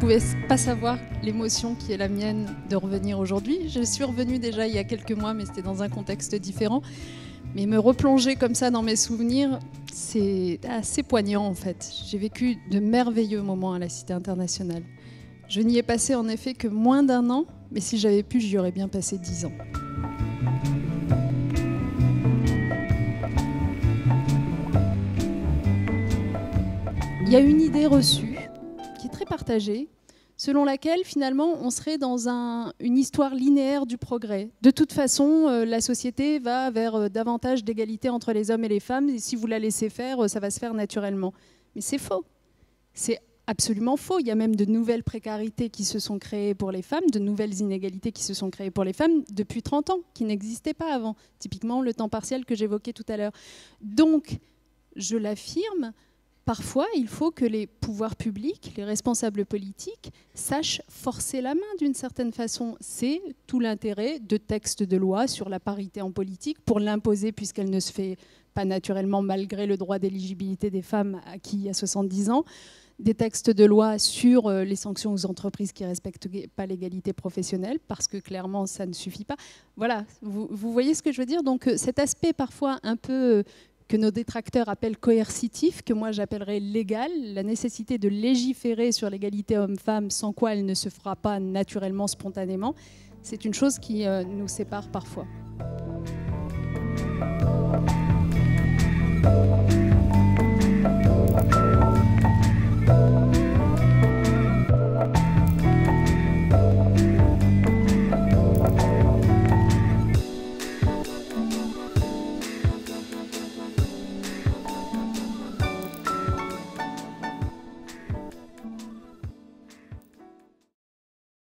pouvez pas savoir l'émotion qui est la mienne de revenir aujourd'hui. Je suis revenue déjà il y a quelques mois, mais c'était dans un contexte différent. Mais me replonger comme ça dans mes souvenirs, c'est assez poignant en fait. J'ai vécu de merveilleux moments à la Cité internationale. Je n'y ai passé en effet que moins d'1 an, mais si j'avais pu, j'y aurais bien passé 10 ans. Il y a une idée reçue qui est très partagée, selon laquelle finalement on serait dans une histoire linéaire du progrès. De toute façon, la société va vers davantage d'égalité entre les hommes et les femmes, et si vous la laissez faire, ça va se faire naturellement. Mais c'est faux. C'est absolument faux. Il y a même de nouvelles précarités qui se sont créées pour les femmes, de nouvelles inégalités qui se sont créées pour les femmes depuis 30 ans, qui n'existaient pas avant. Typiquement le temps partiel que j'évoquais tout à l'heure. Donc, je l'affirme, parfois, il faut que les pouvoirs publics, les responsables politiques, sachent forcer la main d'une certaine façon. C'est tout l'intérêt de textes de loi sur la parité en politique pour l'imposer, puisqu'elle ne se fait pas naturellement malgré le droit d'éligibilité des femmes acquis à 70 ans. Des textes de loi sur les sanctions aux entreprises qui ne respectent pas l'égalité professionnelle, parce que clairement, ça ne suffit pas. Voilà, vous voyez ce que je veux dire? Donc cet aspect parfois un peu... que nos détracteurs appellent coercitif, que moi j'appellerais légal, la nécessité de légiférer sur l'égalité homme-femme sans quoi elle ne se fera pas naturellement, spontanément, c'est une chose qui nous sépare parfois.